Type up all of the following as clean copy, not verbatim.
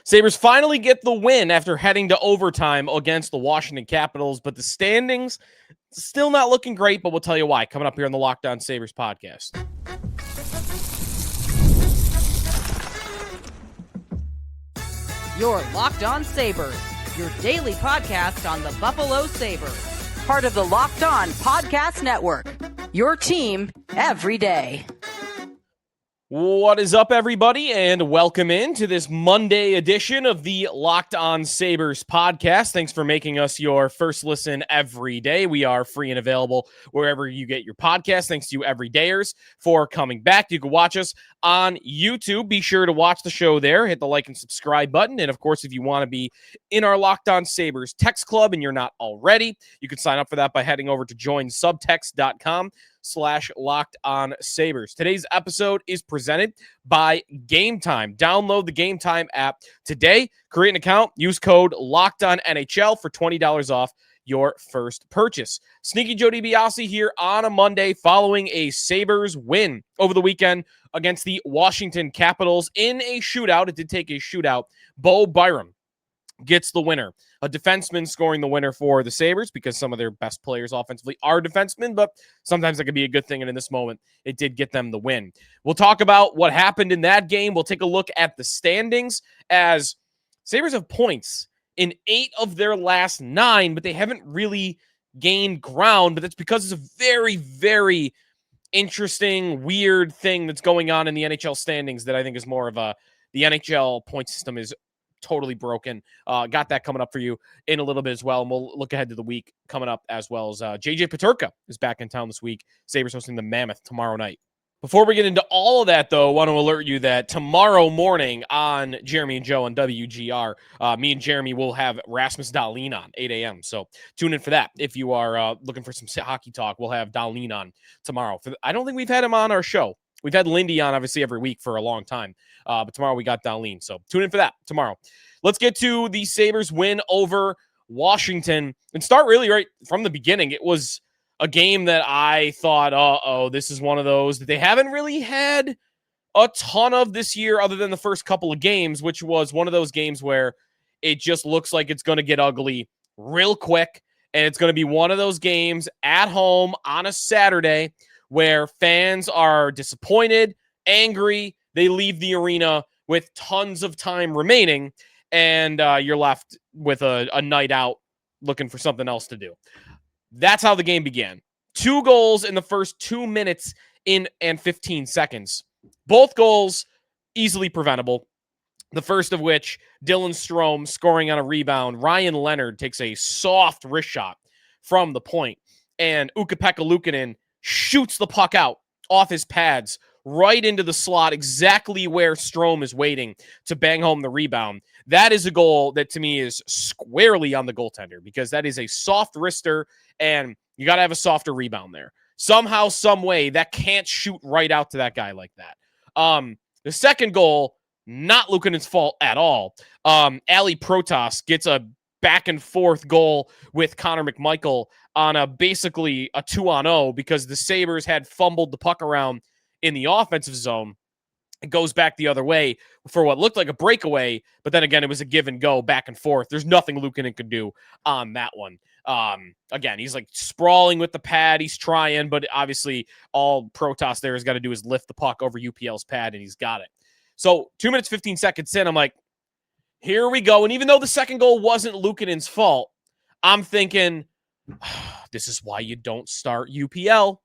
Sabres finally get the win after heading to overtime against the Washington Capitals, but the standings still not looking great, but we'll tell you why coming up here on the Locked On Sabres podcast. You're Locked On Sabres, your daily podcast on the Buffalo Sabres. Part of the Locked On Podcast Network, your team every day. What is up, everybody, and welcome in to this Monday edition of the Locked On Sabres podcast. Thanks for making us your first listen every day. We are free and available wherever you get your podcast. Thanks to you everydayers for coming back. You can watch us on YouTube. Be sure to watch the show there. Hit the like and subscribe button. And, of course, if you want to be in our Locked On Sabres text club and you're not already, you can sign up for that by heading over to joinsubtext.com/Locked On Sabres. Today's episode is presented by Game Time. Download the Game Time app today. Create an account. Use code LOCKEDONNHL for $20 off your first purchase. Sneaky Joe DiBiase here on a Monday following a Sabres win over the weekend against the Washington Capitals in a shootout. It did take a shootout. Bowen Byram gets the winner. A defenseman scoring the winner for the Sabres because some of their best players offensively are defensemen, but sometimes that could be a good thing, and in this moment, it did get them the win. We'll talk about what happened in that game. We'll take a look at the standings as Sabres have points in 8 of their last 9, but they haven't really gained ground, but that's because it's a very, very interesting, weird thing that's going on in the NHL standings that I think is more of the NHL point system is totally broken. Got that coming up for you in a little bit as well. And we'll look ahead to the week coming up as well as JJ Peterka is back in town this week. Sabres hosting the Mammoth tomorrow night. Before we get into all of that, though, I want to alert you that tomorrow morning on Jeremy and Joe on WGR, me and Jeremy will have Rasmus Dahlin on 8 a.m. So tune in for that. If you are looking for some hockey talk, we'll have Dahlin on tomorrow. I don't think we've had him on our show. We've had Lindy on, obviously, every week for a long time. But tomorrow we got Dahlin. So tune in for that tomorrow. Let's get to the Sabres win over Washington and start really right from the beginning. It was a game that I thought, this is one of those that they haven't really had a ton of this year other than the first couple of games, which was one of those games where it just looks like it's going to get ugly real quick. And it's going to be one of those games at home on a Saturday where fans are disappointed, angry. They leave the arena with tons of time remaining, and you're left with a night out looking for something else to do. That's how the game began. 2 goals in the first 2 minutes and 15 seconds. Both goals easily preventable. The first of which, Dylan Strome scoring on a rebound. Ryan Leonard takes a soft wrist shot from the point, and Ukko-Pekka Luukkonen shoots the puck out off his pads right into the slot, exactly where Strome is waiting to bang home the rebound. That is a goal that to me is squarely on the goaltender because that is a soft wrister, and you got to have a softer rebound there. Somehow, some way, that can't shoot right out to that guy like that. The second goal, not Luukkonen's fault at all. Ali Protas gets a back and forth goal with Connor McMichael on basically a 2-on-0 because the Sabres had fumbled the puck around in the offensive zone. It goes back the other way for what looked like a breakaway, but then again, it was a give and go back and forth. There's nothing Luukkonen could do on that one. Again, he's like sprawling with the pad. He's trying, but obviously all Protas there has got to do is lift the puck over UPL's pad, and he's got it. So 2 minutes, 15 seconds in, I'm like, here we go. And even though the second goal wasn't Luukkonen's fault, I'm thinking, this is why you don't start UPL.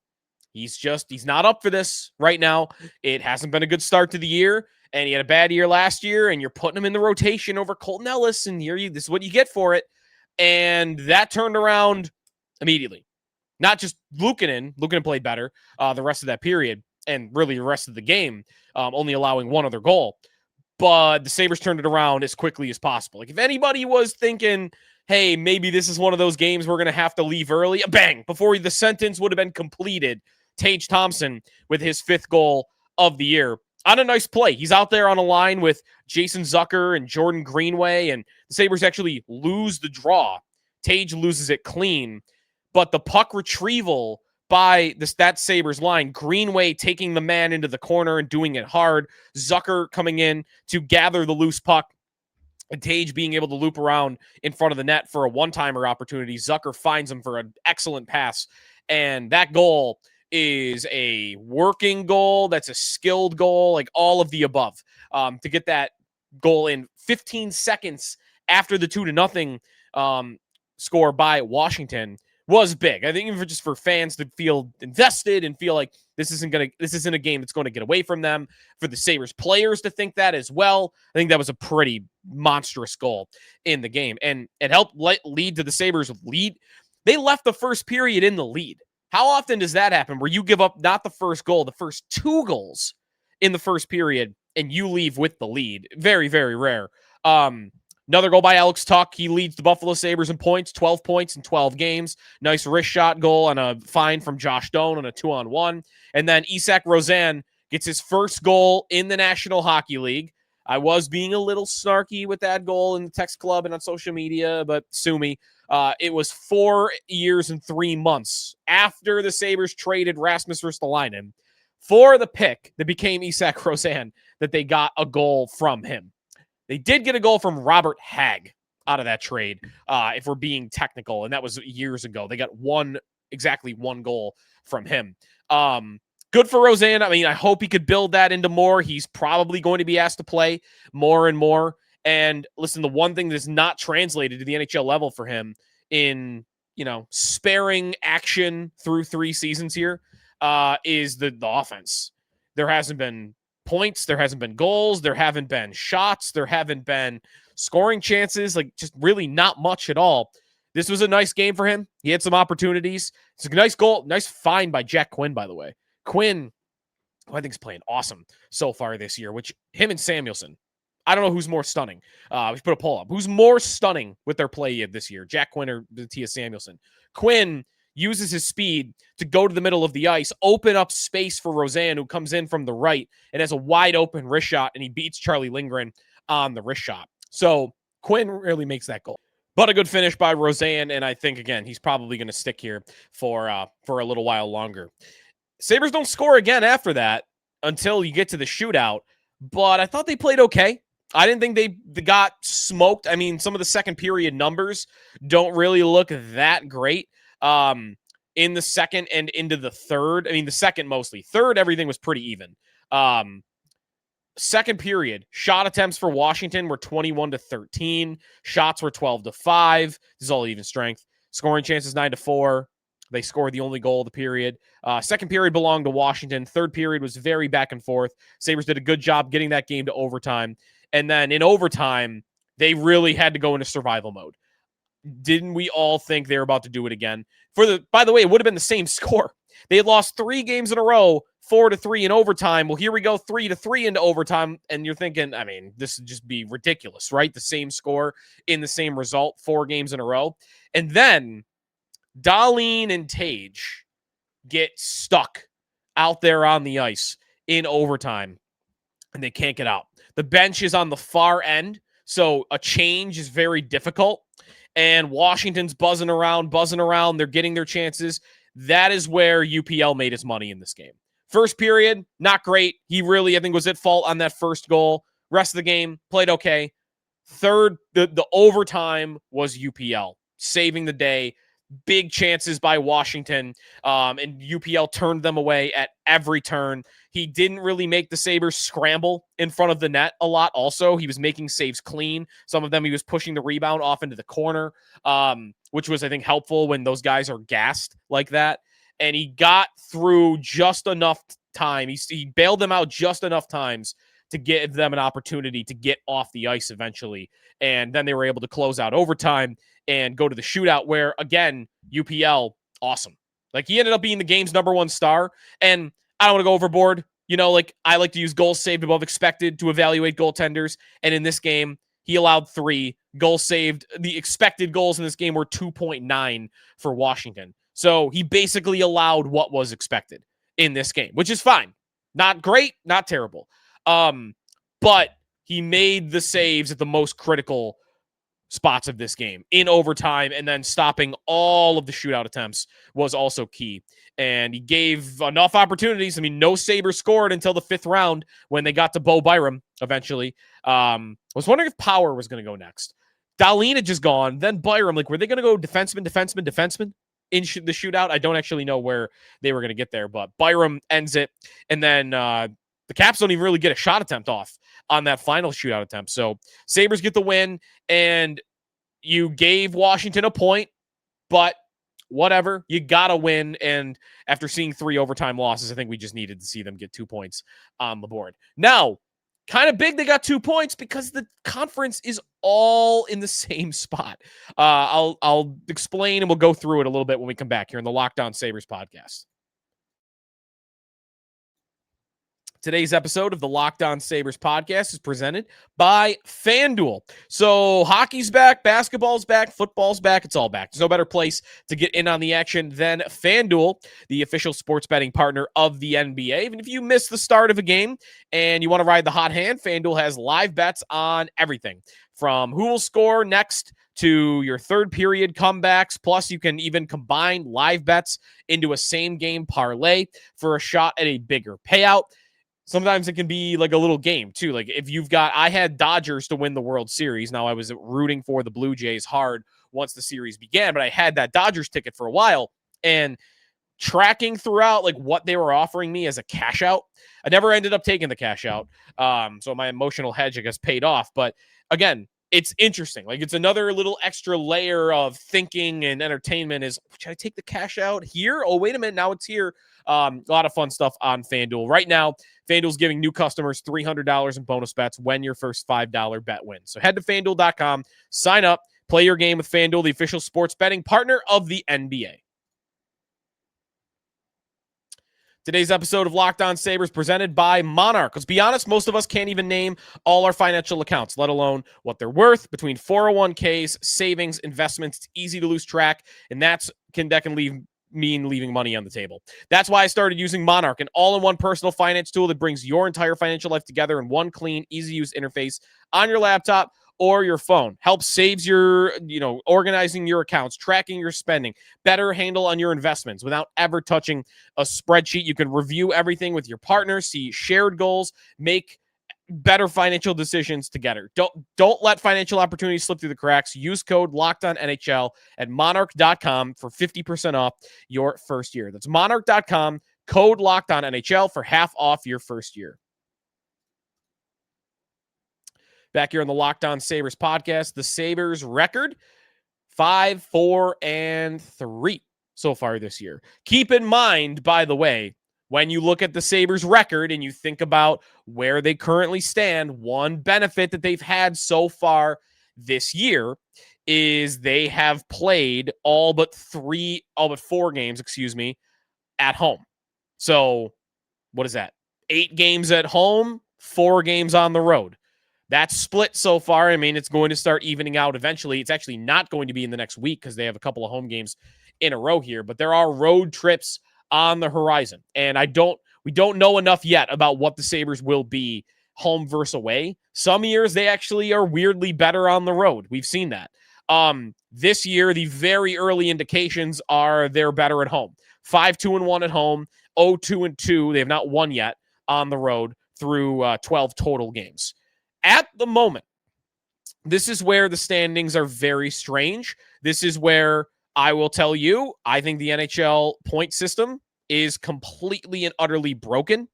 He's not up for this right now. It hasn't been a good start to the year, and he had a bad year last year, and you're putting him in the rotation over Colton Ellis, and this is what you get for it. And that turned around immediately. Not just Luukkonen. Luukkonen played better the rest of that period, and really the rest of the game, only allowing one other goal. But the Sabres turned it around as quickly as possible. Like if anybody was thinking, hey, maybe this is one of those games we're going to have to leave early, bang, before the sentence would have been completed, Tage Thompson with his 5th goal of the year on a nice play. He's out there on a line with Jason Zucker and Jordan Greenway, and the Sabres actually lose the draw. Tage loses it clean, but the puck retrieval by that Sabres line, Greenway taking the man into the corner and doing it hard, Zucker coming in to gather the loose puck and Tage being able to loop around in front of the net for a one-timer opportunity. Zucker finds him for an excellent pass. And that goal is a working goal. That's a skilled goal, like all of the above. To get that goal in 15 seconds after the 2-0 score by Washington was big. I think even for fans to feel invested and feel like this isn't a game that's going to get away from them. For the Sabres players to think that as well, I think that was a pretty monstrous goal in the game, and it helped lead to the Sabres lead. They left the first period in the lead. How often does that happen where you give up not the first goal, the first 2 goals in the first period, and you leave with the lead? Very, very rare. Another goal by Alex Tuch. He leads the Buffalo Sabres in points, 12 points in 12 games. Nice wrist shot goal on a find from Josh Doan on a 2-on-1. And then Isak Rozan gets his first goal in the National Hockey League. I was being a little snarky with that goal in the text club and on social media, but sue me. It was 4 years and 3 months after the Sabres traded Rasmus Ristolainen for the pick that became Isak Rozan that they got a goal from him. They did get a goal from Robert Hagg out of that trade, if we're being technical, and that was years ago. They got exactly one goal from him. Good for Rozan. I mean, I hope he could build that into more. He's probably going to be asked to play more and more. And listen, the one thing that's not translated to the NHL level for him in, sparing action through 3 seasons here, is the offense. There hasn't been points, there hasn't been goals, there haven't been shots, there haven't been scoring chances, like just really not much at all. This was a nice game for him. He had some opportunities. It's a nice goal, nice find by Jack Quinn, by the way. Quinn, who I think is playing awesome so far this year, which him and Samuelson, I don't know who's more stunning. We put a poll up. Who's more stunning with their play this year, Jack Quinn or Mattias Samuelsson? Quinn uses his speed to go to the middle of the ice, open up space for Rozan, who comes in from the right and has a wide open wrist shot, and he beats Charlie Lindgren on the wrist shot. So Quinn really makes that goal. But a good finish by Rozan, and I think, again, he's probably going to stick here for a little while longer. Sabres don't score again after that until you get to the shootout, but I thought they played okay. I didn't think they got smoked. I mean, some of the second period numbers don't really look that great. In the second and into the third. I mean, the second mostly. Third, everything was pretty even. Second period, shot attempts for Washington were 21-13. Shots were 12-5. This is all even strength. Scoring chances 9-4. They scored the only goal of the period. Second period belonged to Washington. Third period was very back and forth. Sabres did a good job getting that game to overtime. And then in overtime, they really had to go into survival mode. Didn't we all think they were about to do it again? By the way, it would have been the same score. They had lost 3 games in a row, 4-3 in overtime. Well, here we go, 3-3 into overtime. And you're thinking, I mean, this would just be ridiculous, right? The same score in the same result, 4 games in a row. And then Dahlin and Tage get stuck out there on the ice in overtime, and they can't get out. The bench is on the far end, so a change is very difficult. And Washington's buzzing around. They're getting their chances. That is where UPL made his money in this game. First period, not great. He really, I think, was at fault on that first goal. Rest of the game, played okay. Third, the overtime was UPL, saving the day. Big chances by Washington, and UPL turned them away at every turn. He didn't really make the Sabres scramble in front of the net a lot also. He was making saves clean. Some of them he was pushing the rebound off into the corner, which was, I think, helpful when those guys are gassed like that. And he got through just enough time. He bailed them out just enough times to give them an opportunity to get off the ice eventually. And then they were able to close out overtime and go to the shootout where, again, UPL, awesome. Like, he ended up being the game's #1 star. And I don't want to go overboard. I like to use goals saved above expected to evaluate goaltenders. And in this game, he allowed 3 goals saved. The expected goals in this game were 2.9 for Washington. So he basically allowed what was expected in this game, which is fine. Not great, not terrible. But he made the saves at the most critical spots of this game in overtime, and then stopping all of the shootout attempts was also key. And he gave enough opportunities. I mean, no Sabres scored until the 5th round when they got to Bowen Byram eventually. I was wondering if Power was going to go next. Dahlin had just gone. Then Byram, like, were they going to go defenseman in the shootout? I don't actually know where they were going to get there, but Byram ends it. And then the Caps don't even really get a shot attempt off on that final shootout attempt. So Sabres get the win, and you gave Washington a point, but whatever, you got to win. And after seeing 3 overtime losses, I think we just needed to see them get 2 points on the board. Now, kind of big they got 2 points because the conference is all in the same spot. I'll explain, and we'll go through it a little bit when we come back here in the Locked On Sabres podcast. Today's episode of the Locked On Sabres podcast is presented by FanDuel. So hockey's back, basketball's back, football's back. It's all back. There's no better place to get in on the action than FanDuel, the official sports betting partner of the NBA. Even if you miss the start of a game and you want to ride the hot hand, FanDuel has live bets on everything from who will score next to your third period comebacks. Plus, you can even combine live bets into a same game parlay for a shot at a bigger payout. Sometimes it can be like a little game too. Like if I had Dodgers to win the World Series. Now I was rooting for the Blue Jays hard once the series began, but I had that Dodgers ticket for a while, and tracking throughout like what they were offering me as a cash out. I never ended up taking the cash out. So my emotional hedge, I guess, paid off. But again, it's interesting. Like it's another little extra layer of thinking and entertainment is, should I take the cash out here? Oh, wait a minute. Now it's here. A lot of fun stuff on FanDuel. Right now, FanDuel's giving new customers $300 in bonus bets when your first $5 bet wins. So head to FanDuel.com, sign up, play your game with FanDuel, the official sports betting partner of the NBA. Today's episode of Locked On Sabres presented by Monarch. Let's be honest, most of us can't even name all our financial accounts, let alone what they're worth. Between 401ks, savings, investments, it's easy to lose track, and that can mean leaving money on the table. That's why I started using Monarch, an all-in-one personal finance tool that brings your entire financial life together in one clean, easy-to-use interface on your laptop or your phone. Helps saves your, organizing your accounts, tracking your spending, better handle on your investments without ever touching a spreadsheet. You can review everything with your partner, see shared goals, make better financial decisions together. Don't let financial opportunities slip through the cracks. Use code LOCKEDONNHL at monarch.com for 50% off your first year. That's monarch.com, code LOCKEDONNHL for half off your first year. Back here on the Locked On Sabres podcast, the Sabres record 5-4-3 so far this year. Keep in mind, by the way, when you look at the Sabres record and you think about where they currently stand, one benefit that they've had so far this year is they have played all but 4 games, at home. So what is that? 8 games at home, 4 games on the road. That's split so far. I mean, it's going to start evening out eventually. It's actually not going to be in the next week because they have a couple of home games in a row here, but there are road trips on the horizon. And we don't know enough yet about what the Sabres will be home versus away. Some years they actually are weirdly better on the road. We've seen that. This year, the very early indications are they're better at home. 5-2-1 at home, 0-2-2. They have not won yet on the road through 12 total games. At the moment, this is where the standings are very strange. This is where I will tell you, I think the NHL point system is completely and utterly broken.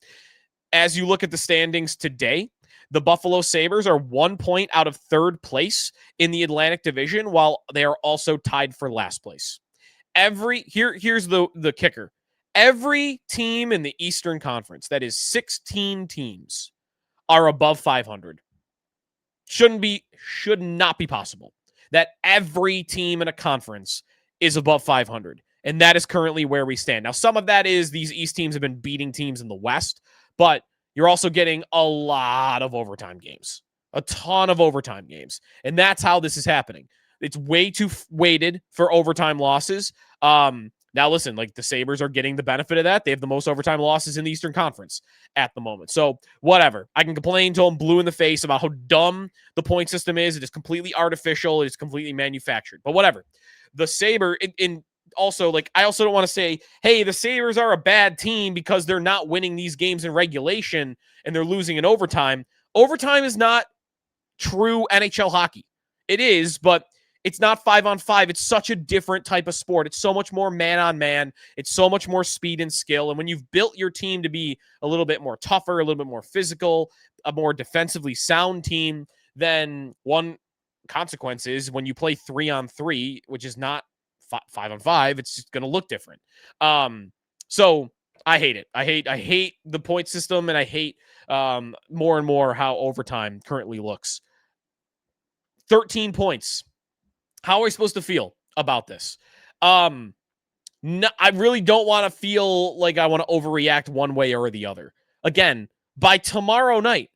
As you look at the standings today, the Buffalo Sabres are 1 point out of third place in the Atlantic Division, while they are also tied for last place. Here's the kicker. Every team in the Eastern Conference, that is 16 teams, are above 500. Should not be possible that every team in a conference is above 500. And that is currently where we stand. Now, some of that is these East teams have been beating teams in the West, but you're also getting a lot of overtime games, a ton of overtime games. And that's how this is happening. It's way too weighted for overtime losses. Now, listen, like the Sabres are getting the benefit of that. They have the most overtime losses in the Eastern Conference at the moment. So, whatever. I can complain till I'm blue in the face about how dumb the point system is. It is completely artificial. It is completely manufactured. But whatever. The Sabre, also, like, I also don't want to say, hey, the Sabres are a bad team because they're not winning these games in regulation and they're losing in overtime. Overtime is not true NHL hockey. It is, but it's not 5-on-5. It's such a different type of sport. It's so much more man-on-man. It's so much more speed and skill. And when you've built your team to be a little bit more tougher, a little bit more physical, a more defensively sound team, then one consequence is when you play 3-on-3, which is not 5-on-5, it's just going to look different. So I hate it. I hate the point system, and I hate more and more how overtime currently looks. 13 points. How are we supposed to feel about this? No, I really don't want to feel like I want to overreact one way or the other. Again, by tomorrow night,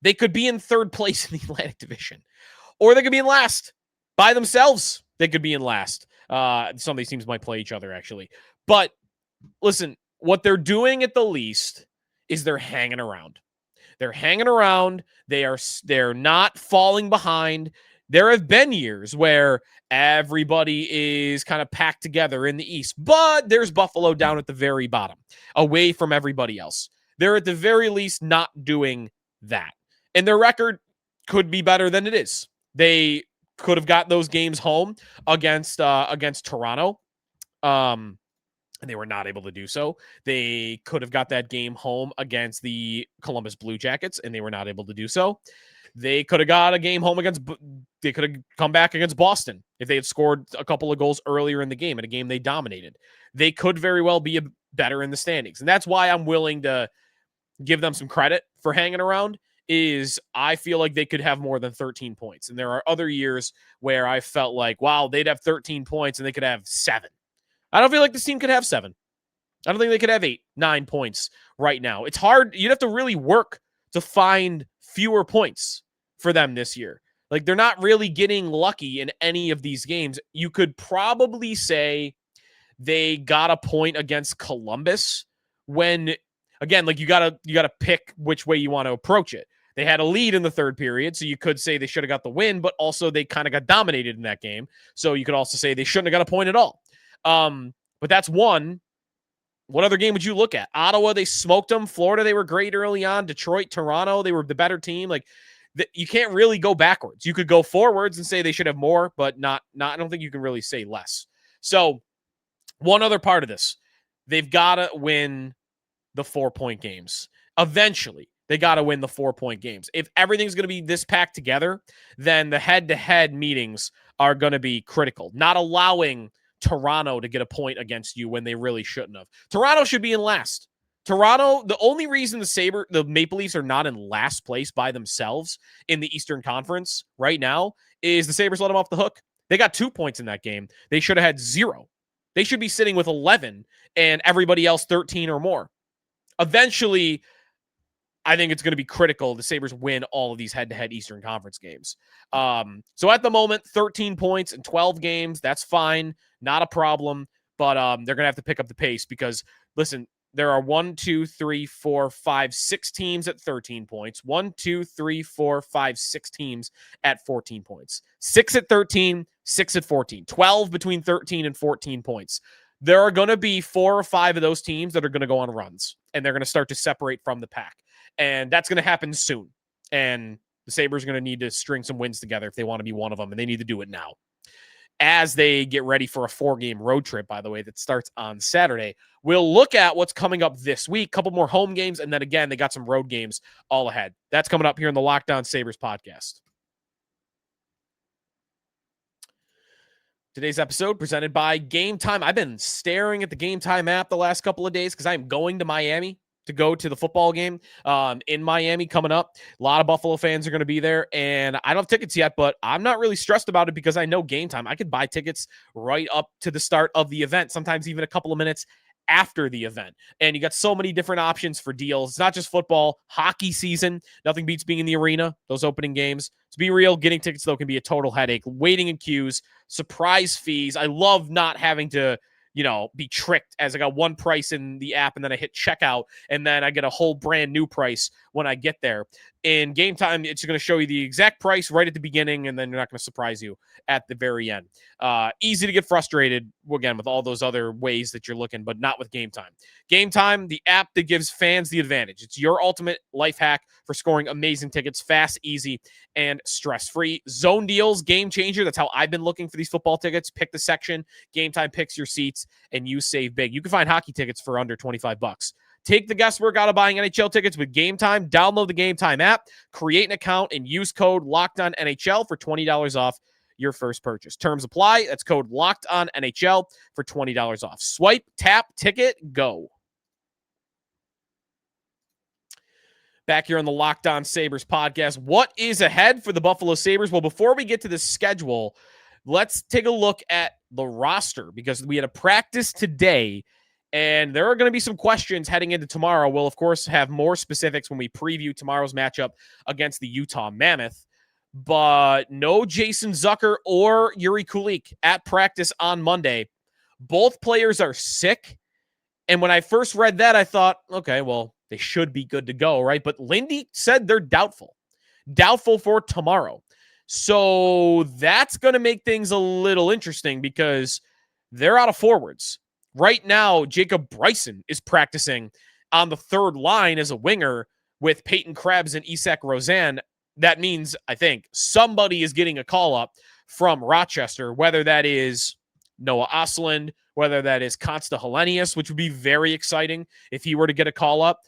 they could be in third place in the Atlantic Division, or they could be in last by themselves. They could be in last. Some of these teams might play each other, actually. But listen, what they're doing at the least is they're hanging around. They're hanging around. They're not falling behind. There have been years where everybody is kind of packed together in the East, but there's Buffalo down at the very bottom, away from everybody else. They're at the very least not doing that. And their record could be better than it is. They could have got those games home against Toronto. And they were not able to do so. They could have got that game home against the Columbus Blue Jackets, and they were not able to do so. They could have got a game home they could have come back against Boston if they had scored a couple of goals earlier in the game, in a game they dominated. They could very well be better in the standings. And that's why I'm willing to give them some credit for hanging around, is I feel like they could have more than 13 points. And there are other years where I felt like, wow, they'd have 13 points and they could have 7. I don't feel like this team could have 7. I don't think they could have 8, 9 points right now. It's hard. You'd have to really work to find fewer points for them this year. Like, they're not really getting lucky in any of these games. You could probably say they got a point against Columbus when, again, like, you gotta pick which way you want to approach it. They had a lead in the third period, so you could say they should have got the win, but also they kind of got dominated in that game. So you could also say they shouldn't have got a point at all. But that's one. What other game would you look at? Ottawa, they smoked them. Florida, they were great early on. Detroit, Toronto, they were the better team. Like, you can't really go backwards. You could go forwards and say they should have more, but not. I don't think you can really say less. So, one other part of this, they've got to win the 4-point games. Eventually, they got to win the 4-point games. If everything's going to be this packed together, then the head-to-head meetings are going to be critical. Not allowing Toronto to get a point against you when they really shouldn't have. Toronto should be in last. Toronto, the only reason the Maple Leafs are not in last place by themselves in the Eastern Conference right now is the Sabres let them off the hook. They got 2 points in that game. They should have had 0. They should be sitting with 11 and everybody else 13 or more. Eventually, I think it's going to be critical the Sabres win all of these head-to-head Eastern Conference games. So at the moment, 13 points in 12 games. That's fine. Not a problem. But they're going to have to pick up the pace because, listen, there are 1, 2, 3, 4, 5, 6 teams at 13 points. 1, 2, 3, 4, 5, 6 teams at 14 points. 6 at 13, 6 at 14. 12 between 13 and 14 points. There are going to be 4 or 5 of those teams that are going to go on runs, and they're going to start to separate from the pack. And that's going to happen soon. And the Sabres are going to need to string some wins together if they want to be one of them, and they need to do it now. As they get ready for a 4-game road trip, by the way, that starts on Saturday, we'll look at what's coming up this week, a couple more home games, and then again, they got some road games all ahead. That's coming up here in the Locked On Sabres podcast. Today's episode presented by Game Time. I've been staring at the Game Time app the last couple of days because I'm going to Miami to go to the football game in Miami coming up. A lot of Buffalo fans are going to be there, and I don't have tickets yet, but I'm not really stressed about it because I know Game Time. I could buy tickets right up to the start of the event, sometimes even a couple of minutes after the event. And you got so many different options for deals. It's not just football, hockey season. Nothing beats being in the arena, those opening games. To be real, getting tickets, though, can be a total headache. Waiting in queues, surprise fees. I love not having to be tricked as I got one price in the app and then I hit checkout and then I get a whole brand new price when I get there. In Game Time, it's going to show you the exact price right at the beginning, and then they're not going to surprise you at the very end. Easy to get frustrated, again, with all those other ways that you're looking, but not with Game Time. Game Time, the app that gives fans the advantage. It's your ultimate life hack for scoring amazing tickets, fast, easy, and stress-free. Zone deals, game changer. That's how I've been looking for these football tickets. Pick the section. Game Time picks your seats, and you save big. You can find hockey tickets for under $25. Take the guesswork out of buying NHL tickets with Game Time. Download the Game Time app, create an account, and use code LOCKEDONNHL for $20 off your first purchase. Terms apply. That's code LOCKEDONNHL for $20 off. Swipe, tap, ticket, go. Back here on the Locked On Sabres podcast. What is ahead for the Buffalo Sabres? Well, before we get to the schedule, let's take a look at the roster because we had a practice today, and there are going to be some questions heading into tomorrow. We'll, of course, have more specifics when we preview tomorrow's matchup against the Utah Mammoth. But no Jason Zucker or Jiri Kulich at practice on Monday. Both players are sick. And when I first read that, I thought, okay, well, they should be good to go, right? But Lindy said they're doubtful for tomorrow. So that's going to make things a little interesting because they're out of forwards. Right now, Jacob Bryson is practicing on the third line as a winger with Peyton Krebs and Isak Rozan. That means, I think, somebody is getting a call up from Rochester, whether that is Noah Ostlund, whether that is Konsta Helenius, which would be very exciting if he were to get a call up.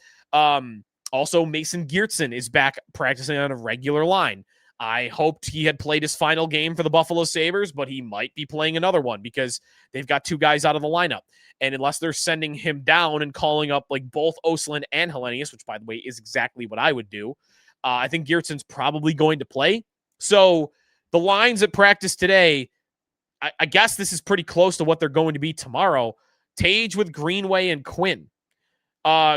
Also, Mason Geertsen is back practicing on a regular line. I hoped he had played his final game for the Buffalo Sabres, but he might be playing another one because they've got two guys out of the lineup. And unless they're sending him down and calling up like both Ostlund and Helenius, which, by the way, is exactly what I would do, I think Geertsen's probably going to play. So the lines at practice today, I guess this is pretty close to what they're going to be tomorrow. Tage with Greenway and Quinn.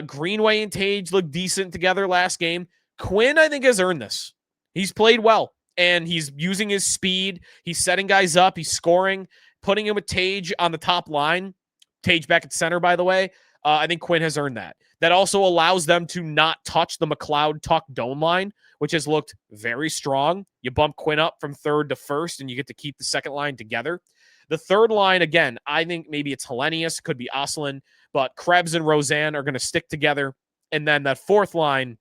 Greenway and Tage looked decent together last game. Quinn, I think, has earned this. He's played well, and he's using his speed. He's setting guys up. He's scoring, putting him with Tage on the top line. Tage back at center, by the way. I think Quinn has earned that. That also allows them to not touch the McLeod-Tuck Dome line, which has looked very strong. You bump Quinn up from third to first, and you get to keep the second line together. The third line, again, I think maybe it's Helenius, could be Ostlund, but Krebs and Rozan are going to stick together. And then that fourth line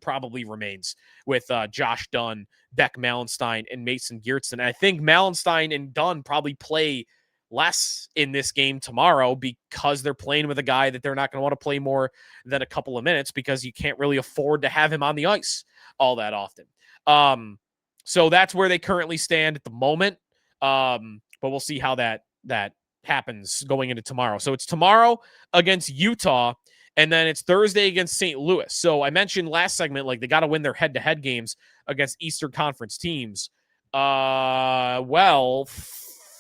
probably remains with Josh Dunn, Beck Malenstein, and Mason Geertsen. And I think Malenstein and Dunn probably play less in this game tomorrow because they're playing with a guy that they're not going to want to play more than a couple of minutes because you can't really afford to have him on the ice all that often. So that's where they currently stand at the moment. But we'll see how that happens going into tomorrow. So it's tomorrow against Utah, and then it's Thursday against St. Louis. So I mentioned last segment, like they got to win their head-to-head games against Eastern Conference teams. Well,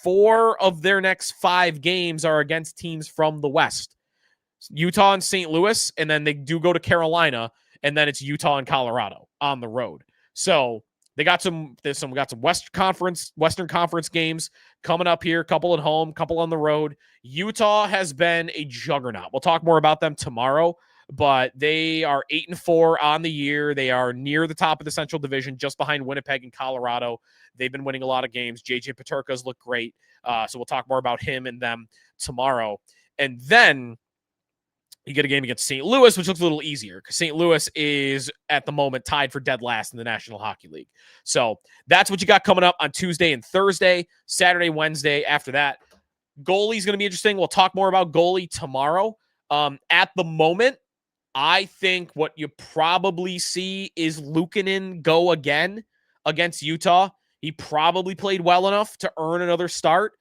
4 of their next 5 games are against teams from the West. Utah and St. Louis, and then they do go to Carolina, and then it's Utah and Colorado on the road. So they got some Western Conference games coming up here, couple at home, couple on the road. Utah has been a juggernaut. We'll talk more about them tomorrow, but they are 8-4 on the year. They are near the top of the Central Division, just behind Winnipeg and Colorado. They've been winning a lot of games. JJ Peterka's look great. So we'll talk more about him and them tomorrow. And then you get a game against St. Louis, which looks a little easier because St. Louis is at the moment tied for dead last in the National Hockey League. So that's what you got coming up on Tuesday and Thursday, Saturday, Wednesday. After that, goalie's going to be interesting. We'll talk more about goalie tomorrow. At the moment, I think what you probably see is Luukkonen go again against Utah. He probably played well enough to earn another start.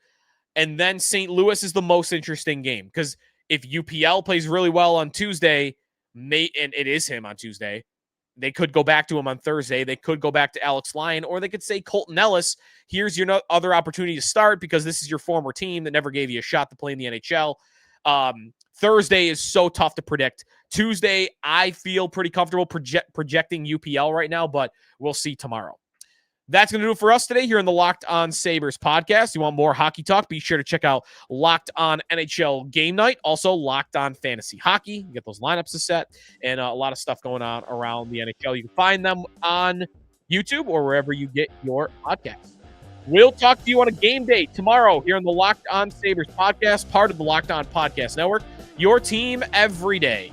And then St. Louis is the most interesting game because if UPL plays really well on Tuesday, and it is him on Tuesday, they could go back to him on Thursday. They could go back to Alex Lyon, or they could say, Colton Ellis, here's your other opportunity to start because this is your former team that never gave you a shot to play in the NHL. Thursday is so tough to predict. Tuesday, I feel pretty comfortable projecting UPL right now, but we'll see tomorrow. That's going to do it for us today here in the Locked On Sabres podcast. You want more hockey talk? Be sure to check out Locked On NHL Game Night. Also, Locked On Fantasy Hockey. You get those lineups to set and a lot of stuff going on around the NHL. You can find them on YouTube or wherever you get your podcasts. We'll talk to you on a game day tomorrow here on the Locked On Sabres podcast, part of the Locked On Podcast Network. Your team every day.